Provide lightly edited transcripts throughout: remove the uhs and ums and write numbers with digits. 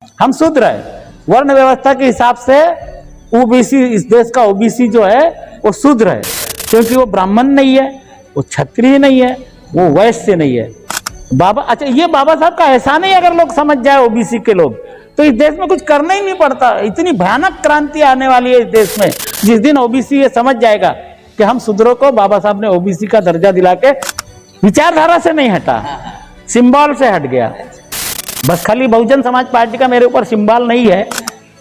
हम शूद्र है। वर्ण व्यवस्था के हिसाब से ओबीसी, इस देश का ओबीसी जो है वो शूद्र है, क्योंकि वो ब्राह्मण नहीं है, वो क्षत्रिय नहीं है, वो वैश्य नहीं है। बाबा, अच्छा ये बाबा साहब का एहसान है, अगर लोग समझ जाए ओबीसी के लोग, तो इस देश में कुछ करना ही नहीं पड़ता। इतनी भयानक क्रांति आने वाली है इस देश में जिस दिन ओबीसी ये समझ जाएगा कि हम शूद्रों को बाबा साहब ने ओबीसी का दर्जा दिला के, विचारधारा से नहीं हटा, सिंबल से हट गया। बस खाली बहुजन समाज पार्टी का मेरे ऊपर सिंबल नहीं है,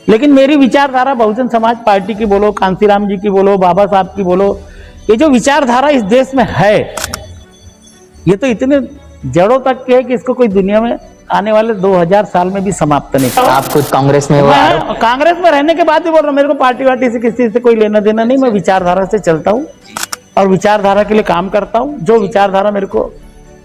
लेकिन मेरी विचारधारा बहुजन समाज पार्टी की बोलो, कांसीराम जी की बोलो, बाबा साहब की बोलो, ये जो विचारधारा इस देश में है, ये तो इतने जड़ों तक के है कि इसको कोई दुनिया में आने वाले 2000 साल में भी समाप्त नहीं कर। आप खुद कांग्रेस में हो? कांग्रेस में रहने के बाद भी बोल रहा हूँ, मेरे को पार्टी वार्टी से किसी से कोई लेना देना नहीं। मैं विचारधारा से चलता हूँ और विचारधारा के लिए काम करता हूँ। जो विचारधारा मेरे को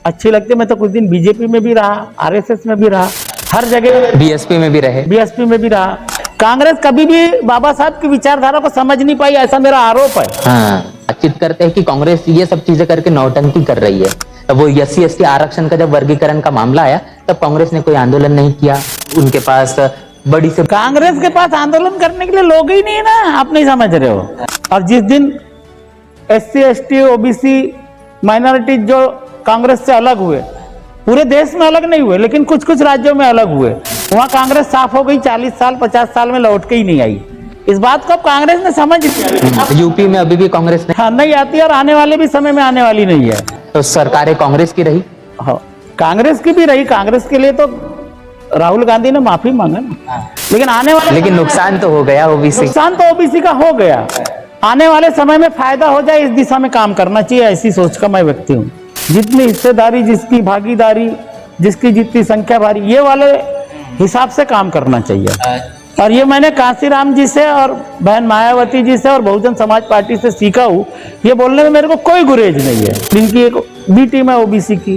अच्छी लगती है, मैं तो कुछ दिन बीजेपी में भी रहा, आरएसएस में भी रहा, हर जगह, बीएसपी में भी रहे, बीएसपी में भी रहा। कांग्रेस कभी भी बाबा साहब की विचारधारा को समझ नहीं पाई, ऐसा मेरा आरोप है। हाँ, बातचीत करते हैं कि कांग्रेस ये सब चीजें करके नौटंकी कर रही है। तब वो SC/ST आरक्षण का जब वर्गीकरण का मामला आया, तब कांग्रेस ने कोई आंदोलन नहीं किया। उनके पास बड़ी से, कांग्रेस के पास आंदोलन करने के लिए लोग ही नहीं है ना, आप नहीं समझ रहे हो। और जिस दिन SC/ST OBC माइनॉरिटी जो कांग्रेस से अलग हुए, पूरे देश में अलग नहीं हुए, लेकिन कुछ कुछ राज्यों में अलग हुए, वहां कांग्रेस साफ हो गई। 40 साल 50 साल में लौट के ही नहीं आई। इस बात को अब कांग्रेस ने समझ लिया। यूपी में अभी भी कांग्रेस ने, हाँ, नहीं आती और आने वाले भी समय में आने वाली नहीं है। तो सरकारें कांग्रेस की रही, हाँ, कांग्रेस की भी रही। कांग्रेस के लिए तो राहुल गांधी ने माफी मांगा ना, लेकिन आने वाले, लेकिन नुकसान तो हो गया ओबीसी। नुकसान तो ओबीसी का हो गया। आने वाले समय में फायदा हो जाए, इस दिशा में काम करना चाहिए, ऐसी सोच का मैं व्यक्ति हूँ। जितनी हिस्सेदारी, जिसकी भागीदारी, जिसकी जितनी संख्या भारी, ये वाले हिसाब से काम करना चाहिए। और ये मैंने कांसीराम जी से और बहन मायावती जी से और बहुजन समाज पार्टी से सीखा हूँ। ये बोलने में मेरे को कोई गुरेज नहीं है। इनकी एक बी टीम है ओबीसी की,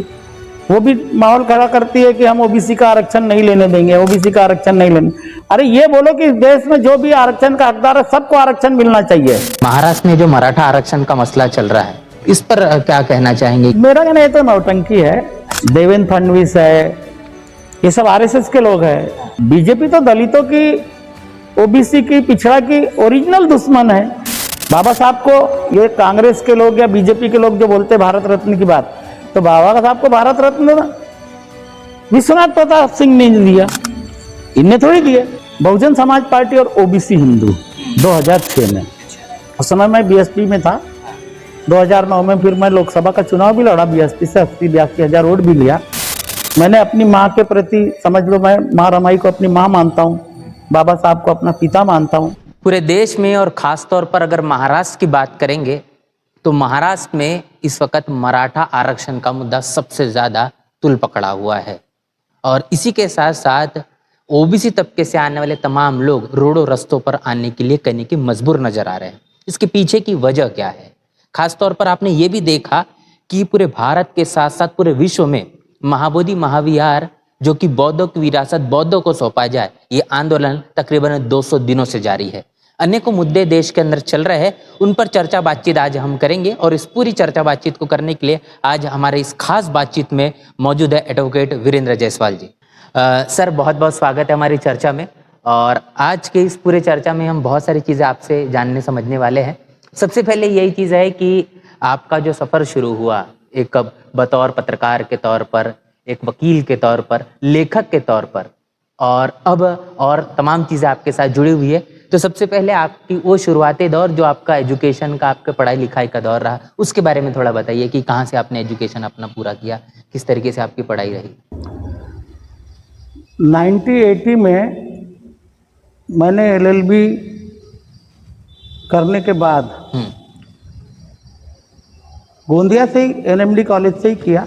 वो भी माहौल खड़ा करती है कि हम ओबीसी का आरक्षण नहीं लेने देंगे, ओबीसी का आरक्षण नहीं लेने। अरे ये बोलो कि इस देश में जो भी आरक्षण का हकदार है, सबको आरक्षण मिलना चाहिए। महाराष्ट्र में जो मराठा आरक्षण का मसला चल रहा है, इस पर क्या कहना चाहेंगे? मेरा कहना ये तो नौटंकी है। देवेंद्र फडणवीस है, ये सब आरएसएस के लोग हैं। बीजेपी तो दलितों की, ओबीसी की, पिछड़ा की ओरिजिनल दुश्मन है। बाबा साहब को ये कांग्रेस के लोग या बीजेपी के लोग जो बोलते हैं भारत रत्न की बात, तो बाबा साहब को भारत रत्न विश्वनाथ प्रताप सिंह ने दिया, इनने थोड़ी दिए। बहुजन समाज पार्टी और ओबीसी हिंदू 2006 में, उस समय मैं बीएसपी में था। 2009 में फिर मैं लोकसभा का चुनाव भी लड़ा, बीएसपी से 80-82 हजार वोट भी लिया। मैंने अपनी माँ के प्रति, समझ लो मैं माँ रमाई को अपनी माँ मानता हूँ, बाबा साहब को अपना पिता मानता हूँ। पूरे देश में और खास तौर पर अगर महाराष्ट्र की बात करेंगे, तो महाराष्ट्र में इस वक्त मराठा आरक्षण का मुद्दा सबसे ज्यादा तुल पकड़ा हुआ है। और इसी के साथ साथ ओबीसी तबके से आने वाले तमाम लोग रोडों रस्तों पर आने के लिए कहने की मजबूर नजर आ रहे हैं। इसके पीछे की वजह क्या है? खास तौर पर आपने ये भी देखा कि पूरे भारत के साथ साथ पूरे विश्व में महाबोधि महाविहार, जो कि बौद्धों की विरासत बौद्धों को सौंपा जाए, ये आंदोलन तकरीबन 200 दिनों से जारी है। अनेकों मुद्दे देश के अंदर चल रहे हैं, उन पर चर्चा बातचीत आज हम करेंगे। और इस पूरी चर्चा बातचीत को करने के लिए आज हमारे इस खास बातचीत में मौजूद है एडवोकेट वीरेंद्र जायसवाल जी। सर, बहुत बहुत स्वागत है हमारी चर्चा में। और आज के इस पूरे चर्चा में हम बहुत सारी चीज़ें आपसे जानने समझने वाले हैं। सबसे पहले यही चीज़ है कि आपका जो सफ़र शुरू हुआ, एक बतौर पत्रकार के तौर पर, एक वकील के तौर पर, लेखक के तौर पर, और अब और तमाम चीज़ें आपके साथ जुड़ी हुई है। तो सबसे पहले आपकी वो शुरुआती दौर जो आपका एजुकेशन का, आपके पढ़ाई लिखाई का दौर रहा, उसके बारे में थोड़ा बताइए कि कहाँ से आपने एजुकेशन अपना पूरा किया, किस तरीके से आपकी पढ़ाई रही? 1980 में मैंने LLB करने के बाद गोंदिया से ही NMD कॉलेज से ही किया।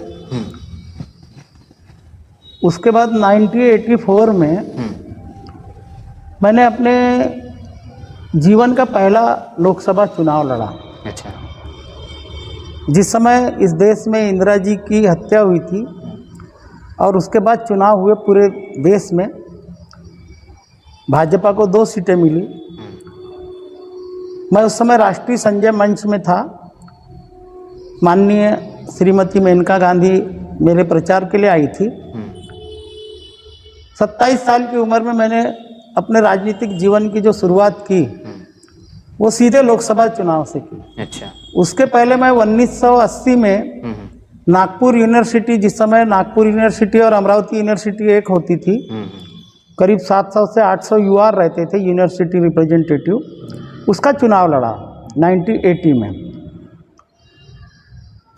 उसके बाद 1984 में मैंने अपने जीवन का पहला लोकसभा चुनाव लड़ा। अच्छा। जिस समय इस देश में इंदिरा जी की हत्या हुई थी और उसके बाद चुनाव हुए पूरे देश में, भाजपा को 2 सीटें मिली। मैं उस समय राष्ट्रीय संजय मंच में था। माननीय श्रीमती मेनका गांधी मेरे प्रचार के लिए आई थी। 27 साल की उम्र में मैंने अपने राजनीतिक जीवन की जो शुरुआत की वो सीधे लोकसभा चुनाव से की। अच्छा। उसके पहले मैं 1980 में नागपुर यूनिवर्सिटी, जिस समय नागपुर यूनिवर्सिटी और अमरावती यूनिवर्सिटी एक होती थी, करीब 700 से 800 युवा रहते थे यूनिवर्सिटी रिप्रेजेंटेटिव, उसका चुनाव लड़ा 1980 में।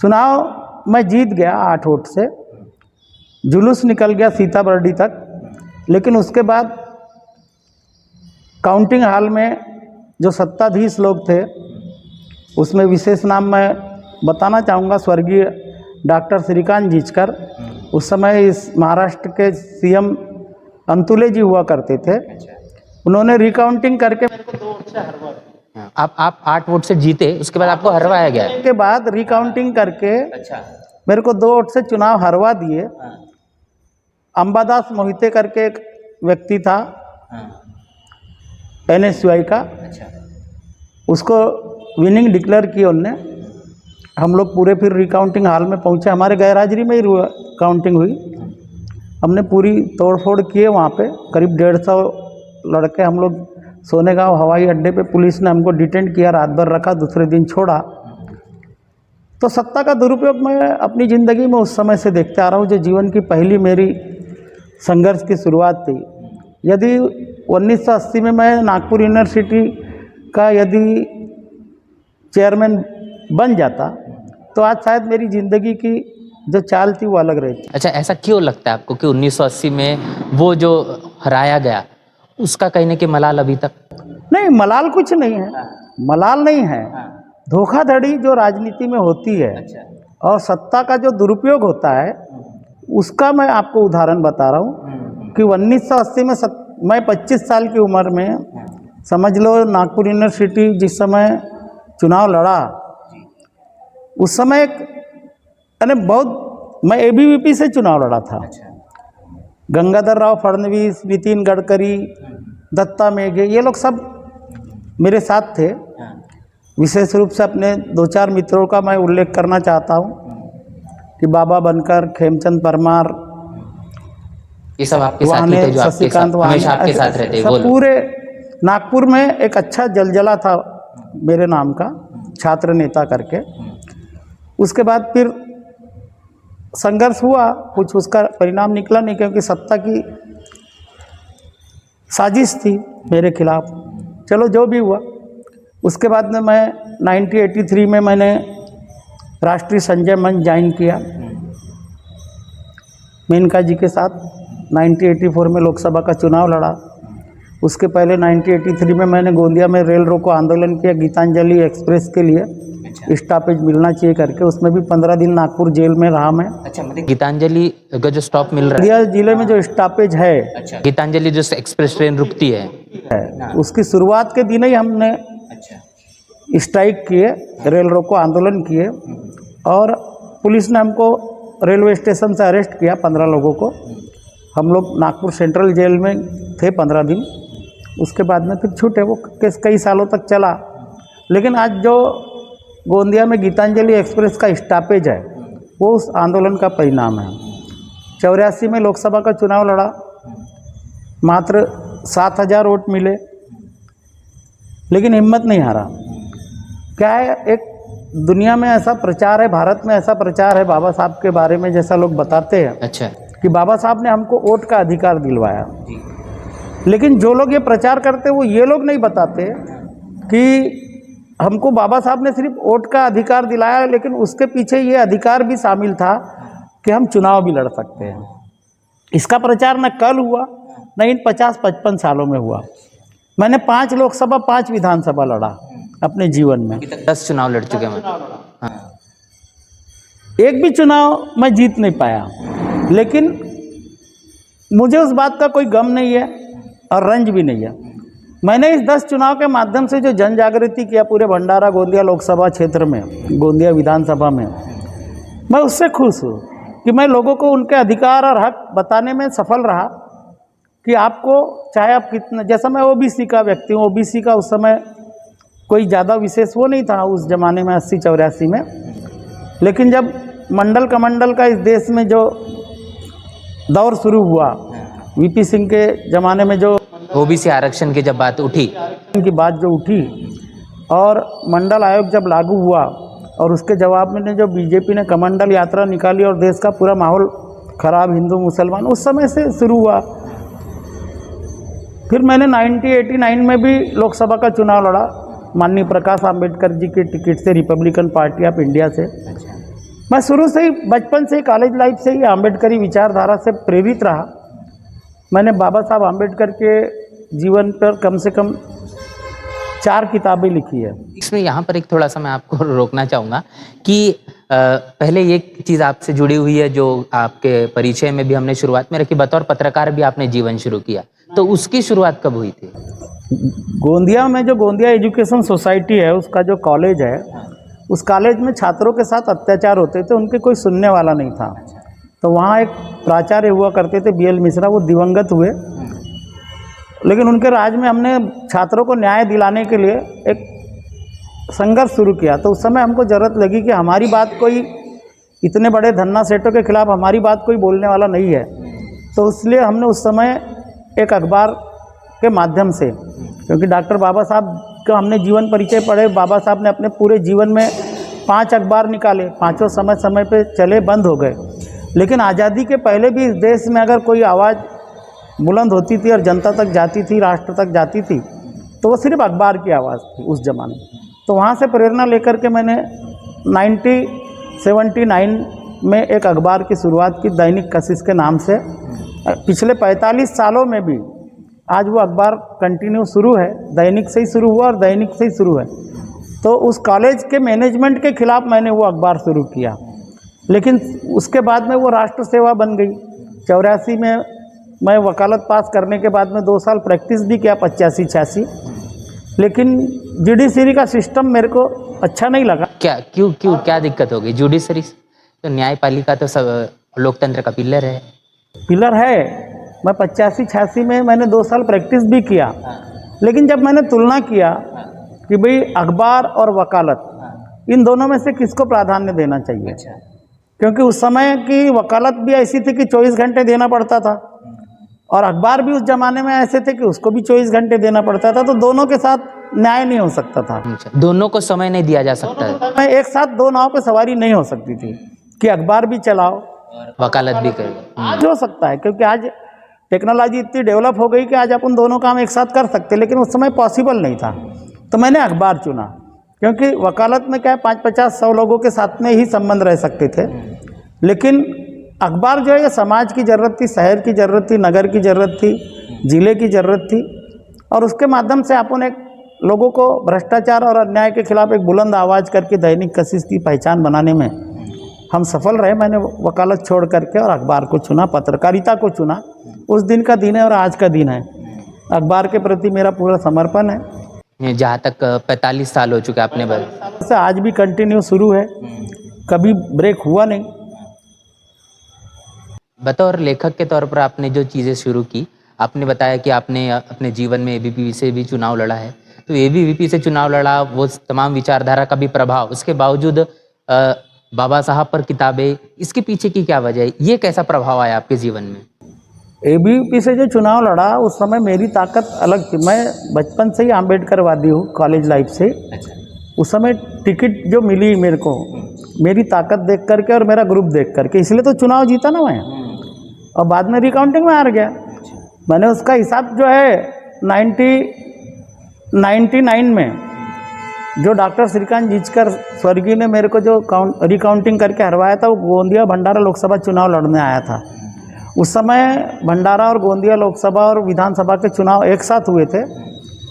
चुनाव मैं जीत गया 8 वोट से, जुलूस निकल गया सीताबर्डी तक। लेकिन उसके बाद काउंटिंग हॉल में जो सत्ताधीश लोग थे, उसमें विशेष नाम मैं बताना चाहूँगा स्वर्गीय डॉक्टर श्रीकांत जीचकर, उस समय इस महाराष्ट्र के सीएम अंतुले जी हुआ करते थे। उन्होंने रिकाउंटिंग करके मेरे को 2 वोट से हरवा दिया। आप 8 वोट से जीते, उसके बाद आपको हरवाया गया। के बाद रिकाउंटिंग करके अच्छा। मेरे को 2 वोट से चुनाव हरवा दिए। अंबादास मोहिते करके एक व्यक्ति था NSUI का, अच्छा। उसको विनिंग डिक्लेयर किया उनने। हम लोग पूरे फिर रिकाउंटिंग हॉल में पहुंचे, हमारे गैरहाजिरी में ही काउंटिंग हुई। हमने पूरी तोड़फोड़ किए वहाँ पे, करीब 150 लड़के हम लोग सोनेगांव हवाई अड्डे पे, पुलिस ने हमको डिटेंट किया, रात भर रखा, दूसरे दिन छोड़ा। तो सत्ता का दुरुपयोग मैं अपनी ज़िंदगी में उस समय से देखते आ रहा हूँ। जो जीवन की पहली मेरी संघर्ष की शुरुआत थी, यदि 1980 में मैं नागपुर यूनिवर्सिटी का यदि चेयरमैन बन जाता तो आज शायद मेरी ज़िंदगी की जो चाल थी वो अलग रहती। अच्छा, ऐसा क्यों लगता है आपको कि 1980 में वो जो हराया गया उसका कहीं ना कहीं मलाल अभी तक? नहीं, मलाल कुछ नहीं है, मलाल नहीं है। धोखाधड़ी जो राजनीति में होती है और सत्ता का जो दुरुपयोग होता है, उसका मैं आपको उदाहरण बता रहा हूँ कि 1980 में मैं 25 साल की उम्र में, समझ लो नागपुर यूनिवर्सिटी जिस समय चुनाव लड़ा, उस समय एक मैं ABVP से चुनाव लड़ा था। गंगाधर राव फडणवीस, नितिन गडकरी, दत्ता मेघे, ये लोग सब मेरे साथ थे। विशेष रूप से अपने 2-4 मित्रों का मैं उल्लेख करना चाहता हूँ कि बाबा बनकर, खेमचंद परमार, ये सब आपके साथ ही थे, जो आपके साथ हमेशा आपके साथ रहते हैं। सब पूरे नागपुर में एक अच्छा जलजला था मेरे नाम का, छात्र नेता करके। उसके बाद फिर संघर्ष हुआ, कुछ उसका परिणाम निकला नहीं, क्योंकि सत्ता की साजिश थी मेरे खिलाफ। चलो जो भी हुआ, उसके बाद में मैं 1983 में मैंने राष्ट्रीय संजय मंच ज्वाइन किया मेनका जी के साथ। 1984 में लोकसभा का चुनाव लड़ा। उसके पहले 1983 में मैंने गोंदिया में रेल रोको आंदोलन किया गीतांजलि एक्सप्रेस के लिए, स्टॉपेज मिलना चाहिए करके। उसमें भी 15 दिन नागपुर जेल में रहा मैं। अच्छा, मतलब गीतांजलि का जो स्टॉप मिल रहा है, गोंदिया जिले में जो स्टॉपेज है, अच्छा, गीतांजलि जो एक्सप्रेस ट्रेन रुकती है, उसकी शुरुआत के दिन ही हमने स्ट्राइक किए, रेल रोको आंदोलन किए, और पुलिस ने हमको रेलवे स्टेशन से अरेस्ट किया 15 लोगों को। हम लोग नागपुर सेंट्रल जेल में थे 15 दिन। उसके बाद में फिर छूटे। वो केस कई सालों तक चला। लेकिन आज जो गोंदिया में गीतांजलि एक्सप्रेस का स्टॉपेज है, वो उस आंदोलन का परिणाम है। 84 में लोकसभा का चुनाव लड़ा, मात्र 7000 वोट मिले, लेकिन हिम्मत नहीं हारा। क्या है, एक दुनिया में ऐसा प्रचार है, भारत में ऐसा प्रचार है बाबा साहब के बारे में, जैसा लोग बताते हैं, अच्छा, कि बाबा साहब ने हमको वोट का अधिकार दिलवाया। लेकिन जो लोग ये प्रचार करते वो ये लोग नहीं बताते कि हमको बाबा साहब ने सिर्फ वोट का अधिकार दिलाया, लेकिन उसके पीछे ये अधिकार भी शामिल था कि हम चुनाव भी लड़ सकते हैं। इसका प्रचार न कल हुआ, न इन 50-55 सालों में हुआ। मैंने 5 लोकसभा 5 विधानसभा लड़ा अपने जीवन में। 10 चुनाव लड़ चुके हैं। हाँ। एक भी चुनाव मैं जीत नहीं पाया, लेकिन मुझे उस बात का कोई गम नहीं है और रंज भी नहीं है। मैंने इस 10 चुनाव के माध्यम से जो जन जागृति किया पूरे भंडारा गोंदिया लोकसभा क्षेत्र में, गोंदिया विधानसभा में, मैं उससे खुश हूँ कि मैं लोगों को उनके अधिकार और हक बताने में सफल रहा। कि आपको चाहे आप कितना, जैसा मैं OBC का व्यक्ति हूँ, OBC का उस समय कोई ज़्यादा विशेष वो नहीं था उस ज़माने में 80-84 में। लेकिन जब मंडल कमंडल का इस देश में जो दौर शुरू हुआ, वीपी सिंह के ज़माने में जो ओबीसी आरक्षण की जब बात उठी, की बात जो उठी और मंडल आयोग जब लागू हुआ और उसके जवाब में जो बीजेपी ने कमंडल यात्रा निकाली और देश का पूरा माहौल खराब, हिंदू मुसलमान, उस समय से शुरू हुआ। फिर मैंने 1989 में भी लोकसभा का चुनाव लड़ा माननीय प्रकाश आंबेडकर जी के टिकट से, रिपब्लिकन पार्टी ऑफ इंडिया से। मैं शुरू से ही, बचपन से ही, कॉलेज लाइफ से ही आंबेडकरी विचारधारा से प्रेरित रहा। मैंने बाबा साहब आंबेडकर के जीवन पर कम से कम 4 किताबें लिखी है। इसमें यहाँ पर एक थोड़ा सा मैं आपको रोकना चाहूँगा कि पहले एक चीज़ आपसे जुड़ी हुई है जो आपके परिचय में भी हमने शुरुआत में रखी, बतौर पत्रकार भी आपने जीवन शुरू किया, तो उसकी शुरुआत कब हुई थी? गोंदिया में जो गोंदिया एजुकेशन सोसाइटी है, उसका जो कॉलेज है, उस कॉलेज में छात्रों के साथ अत्याचार होते थे, उनके कोई सुनने वाला नहीं था। तो वहाँ एक प्राचार्य हुआ करते थे BL मिश्रा, वो दिवंगत हुए, लेकिन उनके राज में हमने छात्रों को न्याय दिलाने के लिए एक संघर्ष शुरू किया। तो उस समय हमको ज़रूरत लगी कि हमारी बात कोई, इतने बड़े धन्ना सेठों के खिलाफ हमारी बात कोई बोलने वाला नहीं है। तो इसलिए हमने उस समय एक अखबार के माध्यम से, क्योंकि डॉक्टर बाबा साहब का हमने जीवन परिचय पढ़े, बाबा साहब ने अपने पूरे जीवन में 5 अखबार निकाले, 5 समय समय पे चले, बंद हो गए। लेकिन आज़ादी के पहले भी इस देश में अगर कोई आवाज़ बुलंद होती थी और जनता तक जाती थी, राष्ट्र तक जाती थी, तो वो सिर्फ अखबार की आवाज़ थी उस ज़माने। तो वहाँ से प्रेरणा लेकर के मैंने 1979 में एक अखबार की शुरुआत की, दैनिक कशिश के नाम से। पिछले 45 सालों में भी आज वो अखबार कंटिन्यू शुरू है, दैनिक से ही शुरू हुआ और दैनिक से ही शुरू है। तो उस कॉलेज के मैनेजमेंट के खिलाफ मैंने वो अखबार शुरू किया, लेकिन उसके बाद में वो राष्ट्र सेवा बन गई। 84 में मैं वकालत पास करने के बाद में 2 साल प्रैक्टिस भी किया, 85-86, लेकिन जुडिशरी का सिस्टम मेरे को अच्छा नहीं लगा। क्यों क्या दिक्कत हो गई? जुडिशरी तो न्यायपालिका तो सब लोकतंत्र का पिलर है। पिलर है। मैं 85-86 में मैंने 2 साल प्रैक्टिस भी किया, लेकिन जब मैंने तुलना किया कि भाई अखबार और वकालत, इन दोनों में से किसको प्राधान्य देना चाहिए, क्योंकि उस समय की वकालत भी ऐसी थी कि 24 घंटे देना पड़ता था और अखबार भी उस ज़माने में ऐसे थे कि उसको भी 24 घंटे देना पड़ता था। तो दोनों के साथ न्याय नहीं हो सकता था। दोनों को समय नहीं दिया जा सकता है। मैं एक साथ 2 नाव पे सवारी नहीं हो सकती थी कि अखबार भी चलाओ, वकालत भी करो। आज हो सकता है, क्योंकि आज टेक्नोलॉजी इतनी डेवलप हो गई कि आज अपन दोनों काम एक साथ कर सकते, लेकिन उस समय पॉसिबल नहीं था। तो मैंने अखबार चुना, क्योंकि वकालत में क्या है, 5-50-100 लोगों के साथ में ही संबंध रह सकते थे, लेकिन अखबार जो है ये समाज की ज़रूरत थी, शहर की ज़रूरत थी, नगर की ज़रूरत थी, ज़िले की ज़रूरत थी। और उसके माध्यम से अपन एक लोगों को भ्रष्टाचार और अन्याय के खिलाफ एक बुलंद आवाज़ करके दैनिक कशिश की पहचान बनाने में हम सफल रहे। मैंने वकालत छोड़ करके और अखबार को चुना, पत्रकारिता को चुना। उस दिन का दिन है और आज का दिन है। अखबार के प्रति मेरा पूरा समर्पण है। जहाँ तक 45 साल हो चुके आपने बताया, से आज भी कंटिन्यू शुरू है, कभी ब्रेक हुआ नहीं। बतौर लेखक के तौर पर आपने जो चीज़ें शुरू की, आपने बताया कि आपने अपने जीवन में ABVP से भी चुनाव लड़ा है। तो ABVP से चुनाव लड़ा, वो तमाम विचारधारा का भी प्रभाव, उसके बावजूद बाबा साहब पर किताबें, इसके पीछे की क्या वजह है? ये कैसा प्रभाव आया आपके जीवन में? ABVP से जो चुनाव लड़ा, उस समय मेरी ताकत अलग थी। मैं बचपन से ही आम्बेडकरवादी हूँ, कॉलेज लाइफ से। उस समय टिकट जो मिली मेरे को, मेरी ताकत देख करके और मेरा ग्रुप देख करके, इसलिए तो चुनाव जीता ना मैं। और बाद में रिकाउंटिंग में हार गया। मैंने उसका हिसाब जो है 1999 में जो डॉक्टर श्रीकांत जिचकर स्वर्गीय ने मेरे को जो रिकाउंटिंग करके हरवाया था, वो गोंदिया भंडारा लोकसभा चुनाव लड़ने आया था। उस समय भंडारा और गोंदिया लोकसभा और विधानसभा के चुनाव एक साथ हुए थे।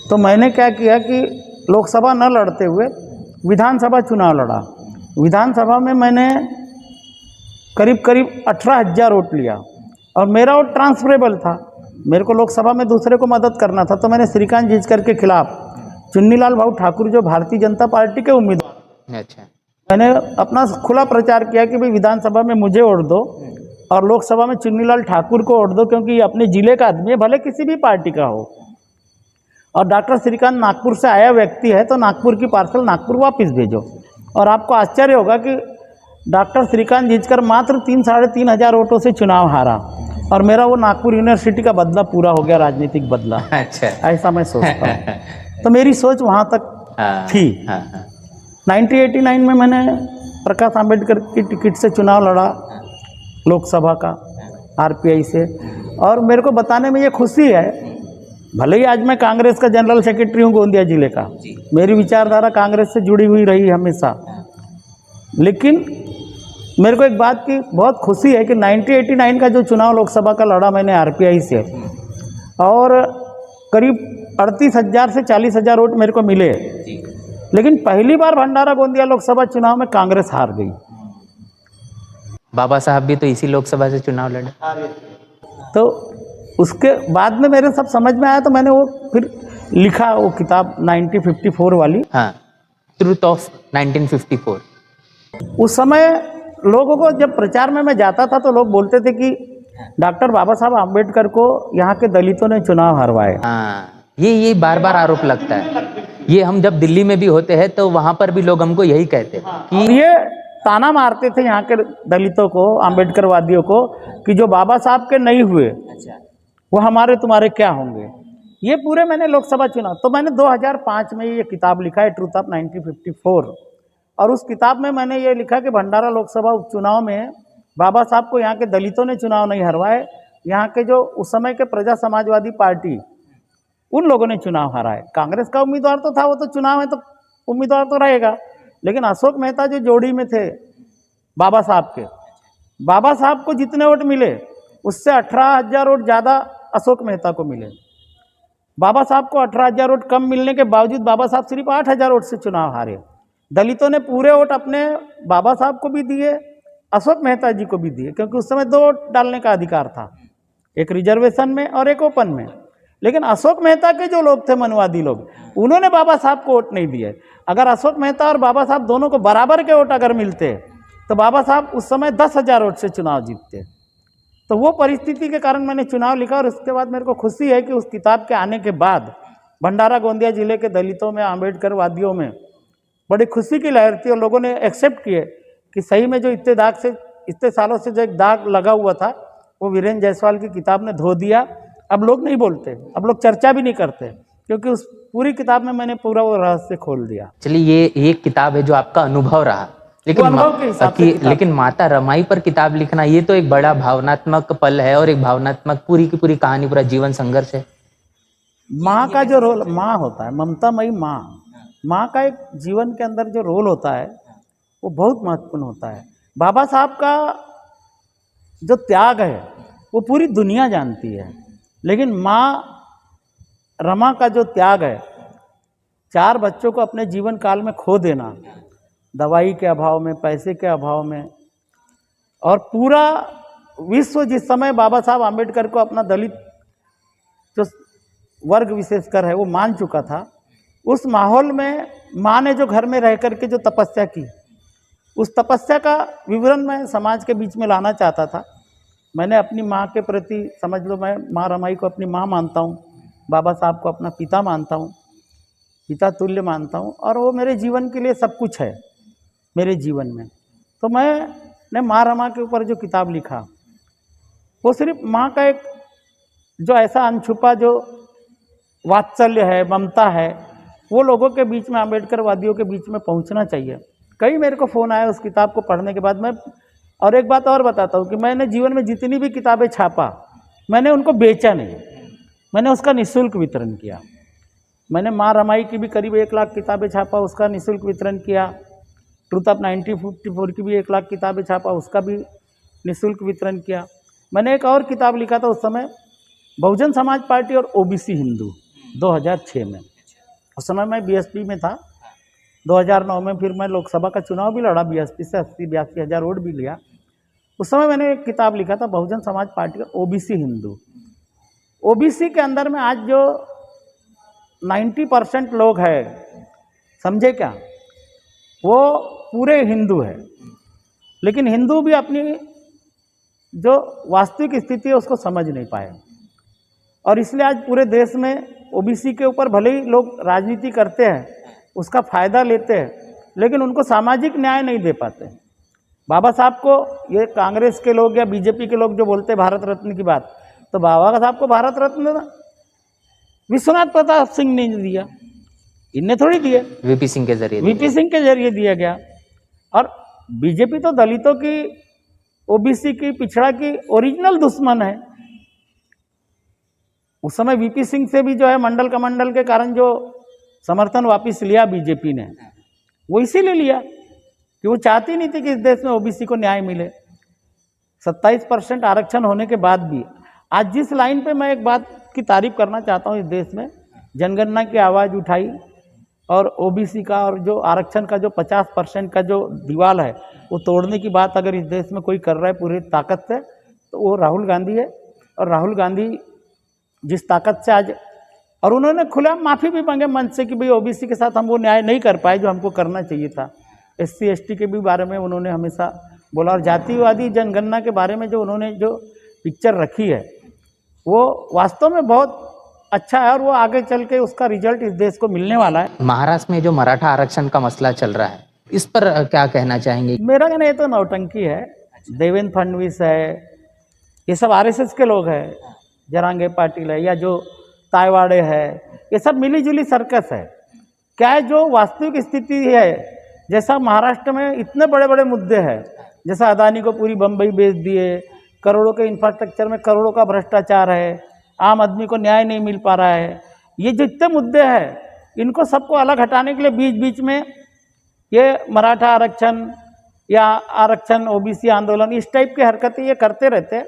तो मैंने क्या किया कि लोकसभा न लड़ते हुए विधानसभा चुनाव लड़ा। विधानसभा में मैंने करीब 18,000 वोट लिया और मेरा वोट ट्रांसफरेबल था। मेरे को लोकसभा में दूसरे को मदद करना था। तो मैंने श्रीकांत जिचकर के खिलाफ चुन्नीलाल भाऊ ठाकुर, जो भारतीय जनता पार्टी के उम्मीदवार, अच्छा, मैंने अपना खुला प्रचार किया कि भाई विधानसभा में मुझे वोट दो और लोकसभा में चुन्नीलाल ठाकुर को वोट दो, क्योंकि ये अपने जिले का आदमी है, भले किसी भी पार्टी का हो। और डॉक्टर श्रीकांत नागपुर से आया व्यक्ति है, तो नागपुर की पार्सल नागपुर वापस भेजो। और आपको आश्चर्य होगा कि डॉक्टर श्रीकांत जिचकर मात्र 3-3,500 वोटों से चुनाव हारा। और मेरा वो नागपुर यूनिवर्सिटी का बदला पूरा हो गया, राजनीतिक बदला, अच्छा। ऐसा मैं सोचता हूँ। तो मेरी सोच वहाँ तक हाँ, थी। हाँ, हाँ, 1989 में मैंने प्रकाश आंबेडकर की टिकट से चुनाव लड़ा लोकसभा का, आरपीआई से। और मेरे को बताने में ये खुशी है, भले ही आज मैं कांग्रेस का जनरल सेक्रेटरी हूँ गोंदिया जिले का, मेरी विचारधारा कांग्रेस से जुड़ी हुई रही हमेशा, लेकिन मेरे को एक बात की बहुत खुशी है कि 1989 का जो चुनाव लोकसभा का लड़ा मैंने आरपीआई से, और करीब 38,000 से 40,000 वोट मेरे को मिले, लेकिन पहली बार भंडारा गोंदिया लोकसभा चुनाव में कांग्रेस हार गई। बाबा साहब भी तो इसी लोकसभा से चुनाव लड़े। तो उसके बाद में मेरे सब समझ में आया, तो मैंने वो फिर लिखा वो किताब 1954 वाली। हाँ, ट्रूथ ऑफ 1954। उस समय लोगों को जब प्रचार में मैं जाता था तो लोग बोलते थे कि डॉक्टर बाबा साहब आम्बेडकर को यहाँ के दलितों ने चुनाव हरवाए। हाँ, ये बार बार आरोप लगता है। ये हम जब दिल्ली में भी होते हैं तो वहां पर भी लोग हमको यही कहते हैं कि ये ताना मारते थे यहाँ के दलितों को, आम्बेडकर वादियों को, कि जो बाबा साहब के नहीं हुए वो हमारे तुम्हारे क्या होंगे। ये पूरे मैंने लोकसभा चुनाव, तो मैंने 2005 में ये किताब लिखा है, ट्रूथ ऑफ 1954। और उस किताब में मैंने ये लिखा कि भंडारा लोकसभा उपचुनाव में बाबा साहब को यहाँ के दलितों ने चुनाव नहीं हरवाए, यहाँ के जो उस समय के प्रजा समाजवादी पार्टी उन लोगों ने चुनाव हराए। कांग्रेस का उम्मीदवार तो था, वो तो चुनाव में तो उम्मीदवार तो रहेगा, लेकिन अशोक मेहता जो जोड़ी में थे बाबा साहब के, बाबा साहब को जितने वोट मिले उससे 18,000 वोट ज़्यादा अशोक मेहता को मिले। बाबा साहब को 18,000 वोट कम मिलने के बावजूद बाबा साहब सिर्फ 8,000 वोट से चुनाव हारे। दलितों ने पूरे वोट अपने बाबा साहब को भी दिए, अशोक मेहता जी को भी दिए, क्योंकि उस समय 2 वोट डालने का अधिकार था, एक रिजर्वेशन में और एक ओपन में। लेकिन अशोक मेहता के जो लोग थे, मनवादी लोग, उन्होंने बाबा साहब को वोट नहीं दिए। अगर अशोक मेहता और बाबा साहब दोनों को बराबर के वोट अगर मिलते तो बाबा साहब उस समय 10,000 वोट से चुनाव जीतते। तो वो परिस्थिति के कारण मैंने चुनाव लिखा, और उसके बाद मेरे को खुशी है कि उस किताब के आने के बाद भंडारा गोंदिया जिले के दलितों में, आम्बेडकर वादियों में बड़ी खुशी की लहर थी, और लोगों ने एक्सेप्ट किए कि सही में जो इतने सालों से जो एक दाग लगा हुआ था वो वीरेंद्र जायसवाल की किताब ने धो दिया। अब लोग नहीं बोलते, अब लोग चर्चा भी नहीं करते, क्योंकि उस पूरी किताब में मैंने पूरा वो रहस्य खोल दिया। चलिए, ये एक किताब है जो आपका अनुभव रहा, लेकिन अनुभव के हिसाब से लेकिन माता रमाई पर किताब लिखना ये तो एक बड़ा भावनात्मक पल है, और एक भावनात्मक पूरी की पूरी कहानी, पूरा जीवन संघर्ष है। माँ का जो रोल, माँ होता है ममतामयी माँ का एक जीवन के अंदर जो रोल होता है वो बहुत महत्वपूर्ण होता है। बाबा साहब का जो त्याग है वो पूरी दुनिया जानती है, लेकिन माँ रमा का जो त्याग है, 4 बच्चों को अपने जीवन काल में खो देना, दवाई के अभाव में, पैसे के अभाव में, और पूरा विश्व जिस समय बाबा साहब आम्बेडकर को अपना दलित जो वर्ग विशेषकर है वो मान चुका था, उस माहौल में माँ ने जो घर में रह कर के जो तपस्या की, उस तपस्या का विवरण मैं समाज के बीच में लाना चाहता था। मैंने अपनी माँ के प्रति, समझ लो मैं माँ रमाई को अपनी माँ मानता हूँ, बाबा साहब को अपना पिता मानता हूँ, पिता तुल्य मानता हूँ, और वो मेरे जीवन के लिए सब कुछ है मेरे जीवन में। तो मैंने माँ रमा के ऊपर जो किताब लिखा वो सिर्फ माँ का एक जो ऐसा अनछुपा जो वात्सल्य है, ममता है, वो लोगों के बीच में, आम्बेडकर वादियों के बीच में पहुंचना चाहिए। कई मेरे को फ़ोन आए उस किताब को पढ़ने के बाद। मैं और एक बात और बताता हूँ कि मैंने जीवन में जितनी भी किताबें छापा, मैंने उनको बेचा नहीं, मैंने उसका निःशुल्क वितरण किया। मैंने माँ रमाई की भी करीब 1 लाख किताबें छापा, उसका निःशुल्क वितरण किया। ट्रूथ ऑफ 1954 की भी 1 लाख किताबें छापा, उसका भी निःशुल्क वितरण किया। मैंने एक और किताब लिखा था उस समय, बहुजन समाज पार्टी और ओबीसी हिंदू, 2006 में। उस समय मैं बीएसपी में था। 2009 में फिर मैं लोकसभा का चुनाव भी लड़ा, बीएसपी से 80-82 हज़ार वोट भी लिया। उस समय मैंने एक किताब लिखा था, बहुजन समाज पार्टी और ओबीसी हिंदू। ओबीसी के अंदर में आज जो 90% लोग हैं, समझे क्या, वो पूरे हिंदू है, लेकिन हिंदू भी अपनी जो वास्तविक स्थिति है उसको समझ नहीं पाए, और इसलिए आज पूरे देश में ओबीसी के ऊपर भले ही लोग राजनीति करते हैं, उसका फायदा लेते हैं, लेकिन उनको सामाजिक न्याय नहीं दे पाते। बाबा साहब को ये कांग्रेस के लोग या बीजेपी के लोग जो बोलते हैं भारत रत्न की बात, तो बाबा साहब को भारत रत्न विश्वनाथ प्रताप सिंह ने दिया, इनने थोड़ी दिए, वीपी सिंह के जरिए वीपी सिंह के जरिए दिया गया। और बीजेपी तो दलितों की, ओबीसी की, पिछड़ा की ओरिजिनल दुश्मन है। उस समय वीपी सिंह से भी जो है मंडल कमंडल के कारण जो समर्थन वापस लिया बीजेपी ने, वो इसीलिए लिया कि वो चाहती नहीं थी कि इस देश में ओबीसी को न्याय मिले। 27% आरक्षण होने के बाद भी आज जिस लाइन पे मैं एक बात की तारीफ करना चाहता हूँ, इस देश में जनगणना की आवाज़ उठाई और ओबीसी का और जो आरक्षण का जो 50% का जो दीवार है वो तोड़ने की बात अगर इस देश में कोई कर रहा है पूरी ताकत से, तो वो राहुल गांधी है। और राहुल गांधी जिस ताकत से आज, और उन्होंने खुला माफ़ी भी मांगे मंच से कि भाई ओबीसी के साथ हम वो न्याय नहीं कर पाए जो हमको करना चाहिए था। SC ST के भी बारे में उन्होंने हमेशा बोला, और जातिवादी जनगणना के बारे में जो उन्होंने जो पिक्चर रखी है वो वास्तव में बहुत अच्छा है, और वो आगे चल के उसका रिजल्ट इस देश को मिलने वाला है। महाराष्ट्र में जो मराठा आरक्षण का मसला चल रहा है, इस पर क्या कहना चाहेंगे? मेरा कहना ये तो नौटंकी है। देवेंद्र फडणवीस है, ये सब RSS के लोग हैं, जरांगे पाटिल है या जो तायवाड़े है, ये सब मिलीजुली सर्कस है। क्या है जो वास्तविक स्थिति है, जैसा महाराष्ट्र में इतने बड़े बड़े मुद्दे हैं, जैसा अदानी को पूरी बम्बई बेच दिए, करोड़ों के इंफ्रास्ट्रक्चर में करोड़ों का भ्रष्टाचार है, आम आदमी को न्याय नहीं मिल पा रहा है, ये जितने मुद्दे हैं इनको सबको अलग हटाने के लिए बीच बीच में ये मराठा आरक्षण या आरक्षण ओबीसी आंदोलन इस टाइप की हरकतें ये करते रहते हैं।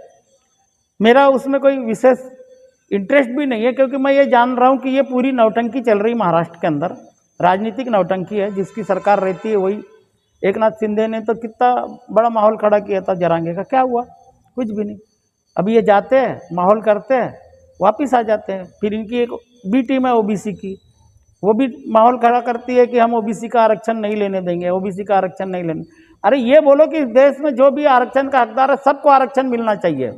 मेरा उसमें कोई विशेष इंटरेस्ट भी नहीं है, क्योंकि मैं ये जान रहा हूँ कि ये पूरी नौटंकी चल रही महाराष्ट्र के अंदर, राजनीतिक नौटंकी है। जिसकी सरकार रहती है वही, एकनाथ शिंदे ने तो कितना बड़ा माहौल खड़ा किया था जरांगे का, क्या हुआ? कुछ भी नहीं। अभी ये जाते हैं, माहौल करते हैं, वापस आ जाते हैं। फिर इनकी एक बी टीम है ओबीसी की, वो भी माहौल खड़ा करती है कि हम ओबीसी का आरक्षण नहीं लेने देंगे, ओबीसी का आरक्षण नहीं लेने। अरे ये बोलो कि इस देश में जो भी आरक्षण का हकदार है सबको आरक्षण मिलना चाहिए,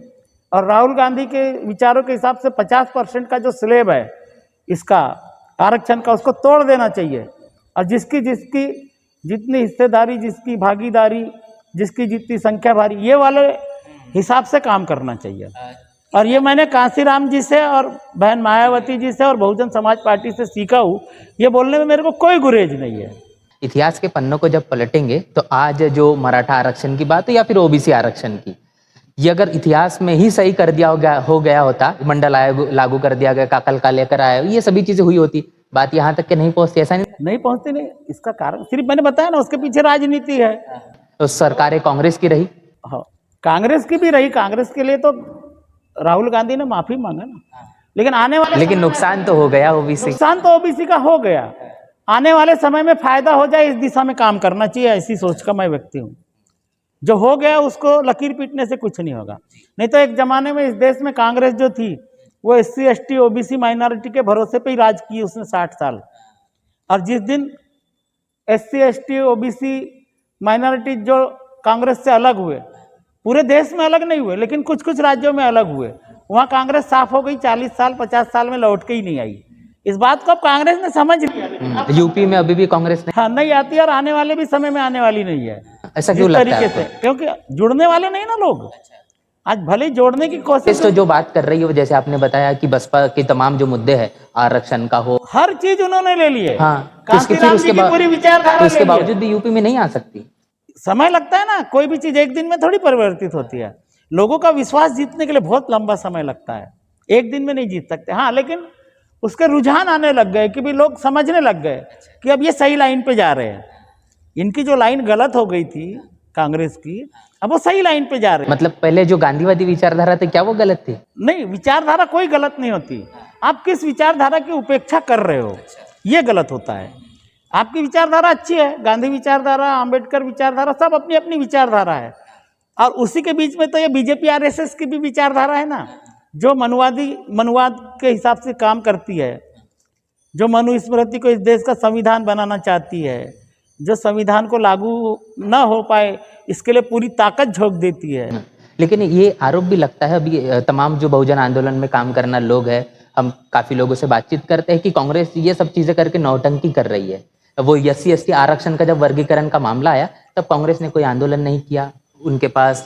और राहुल गांधी के विचारों के हिसाब से 50% का जो स्लेब है इसका आरक्षण का, उसको तोड़ देना चाहिए। और जिसकी जिसकी जितनी हिस्सेदारी, जिसकी भागीदारी, जिसकी जितनी संख्या भारी, ये वाले हिसाब से काम करना चाहिए। और ये मैंने कांसीराम जी से और बहन मायावती जी से और बहुजन समाज पार्टी से सीखा हूँ। ये बोलने में मेरे को कोई गुरेज नहीं है। इतिहास के पन्नों को जब पलटेंगे तो आज जो मराठा आरक्षण की बात हो या फिर ओबीसी आरक्षण की, ये अगर इतिहास में ही सही कर दिया हो गया होता, मंडल आयोग लागू कर दिया गया, काकल का लेकर आया, ये सभी चीजें हुई होती, बात यहाँ तक के नहीं पहुंचती। ऐसा नहीं पहुंचती। नहीं, इसका कारण सिर्फ मैंने बताया ना, उसके पीछे राजनीति है। तो सरकारें कांग्रेस की रही, हाँ कांग्रेस की भी रही। कांग्रेस के लिए तो राहुल गांधी ने माफी मांगा ना, लेकिन आने वाले लेकिन नुकसान तो हो गया ओबीसी। नुकसान तो ओबीसी का हो गया। आने वाले समय में फायदा हो जाए इस दिशा में काम करना चाहिए, ऐसी सोच का मैं व्यक्ति हूँ। जो हो गया उसको लकीर पीटने से कुछ नहीं होगा। नहीं तो एक जमाने में इस देश में कांग्रेस जो थी वो SC ST ओबीसी माइनॉरिटी के भरोसे पे ही राज की उसने 60 साल। और जिस दिन SC ST ओबीसी माइनॉरिटी जो कांग्रेस से अलग हुए, पूरे देश में अलग नहीं हुए लेकिन कुछ कुछ राज्यों में अलग हुए, वहाँ कांग्रेस साफ हो गई। 40 साल 50 साल में लौट के ही नहीं आई। इस बात को अब कांग्रेस ने समझ लिया। यूपी में अभी भी कांग्रेस ने हाँ नहीं आती, और आने वाले भी समय में आने वाली नहीं है। ऐसा क्यों लगता है? क्योंकि जुड़ने वाले नहीं ना लोग। आज भले जोड़ने की कोशिश तो जो बात कर रही है वो जैसे आपने बताया कि बसपा के तमाम जो मुद्दे हैं, आरक्षण का हो, हर चीज उन्होंने ले लिए। हाँ, तो उसके बावजूद भी यूपी में नहीं आ सकती। समय लगता है ना, कोई भी चीज एक दिन में थोड़ी परिवर्तित होती है। लोगों का विश्वास जीतने के लिए बहुत लंबा समय लगता है, एक दिन में नहीं जीत सकते। हाँ लेकिन उसके रुझान आने लग गए कि भी लोग समझने लग गए कि अब ये सही लाइन पे जा रहे हैं। इनकी जो लाइन गलत हो गई थी कांग्रेस की, अब वो सही लाइन पे जा रहे हैं। मतलब पहले जो गांधीवादी विचारधारा थी, क्या वो गलत थी? नहीं, विचारधारा कोई गलत नहीं होती। आप किस विचारधारा की उपेक्षा कर रहे हो, ये गलत होता है। आपकी विचारधारा अच्छी है, गांधी विचारधारा, अंबेडकर विचारधारा, सब अपनी अपनी विचारधारा है। और उसी के बीच में तो ये बीजेपी RSS की भी विचारधारा है ना, जो मनुवाद के हिसाब से काम करती है, जो मनुस्मृति को इस देश का संविधान बनाना चाहती है, जो संविधान को लागू न हो पाए इसके लिए पूरी ताकत झोंक देती है। लेकिन ये आरोप भी लगता है, अभी तमाम जो बहुजन आंदोलन में काम करना लोग हैं, हम काफी लोगों से बातचीत करते हैं कि कांग्रेस ये सब चीजें करके नौटंकी कर रही है। वो SC आरक्षण का जब वर्गीकरण का मामला आया तब कांग्रेस ने कोई आंदोलन नहीं किया, उनके पास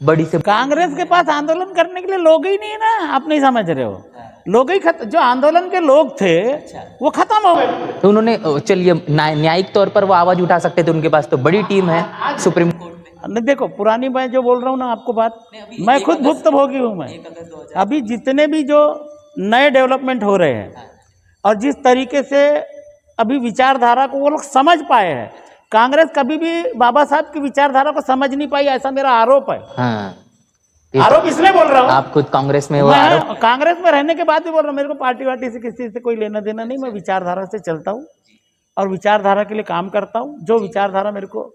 बड़ी से कांग्रेस के पास आंदोलन करने के लिए लोग ही नहीं है ना, आप नहीं समझ रहे हो। लोग ही जो आंदोलन के लोग थे वो खत्म हो गए। तो उन्होंने चलिए न्यायिक तौर पर वो आवाज उठा सकते थे, उनके पास तो बड़ी टीम है सुप्रीम कोर्ट में। नहीं देखो, पुरानी मैं जो बोल रहा हूँ ना आपको बात, मैं खुद भुक्तभोगी हूँ। मैं अभी जितने भी जो नए डेवलपमेंट हो रहे हैं और जिस तरीके से अभी विचारधारा को वो लोग समझ पाए हैं, कांग्रेस कभी भी बाबा साहब की विचारधारा को समझ नहीं पाई, ऐसा मेरा आरोप है। हाँ, आरोप इसलिए बोल रहा हूँ, आप खुद कांग्रेस में हो। मैं कांग्रेस में रहने के बाद भी बोल रहा हूँ, मेरे को पार्टी वार्टी से किसी से कोई लेना देना नहीं। मैं विचारधारा से चलता हूँ और विचारधारा के लिए काम करता हूँ। जो विचारधारा मेरे को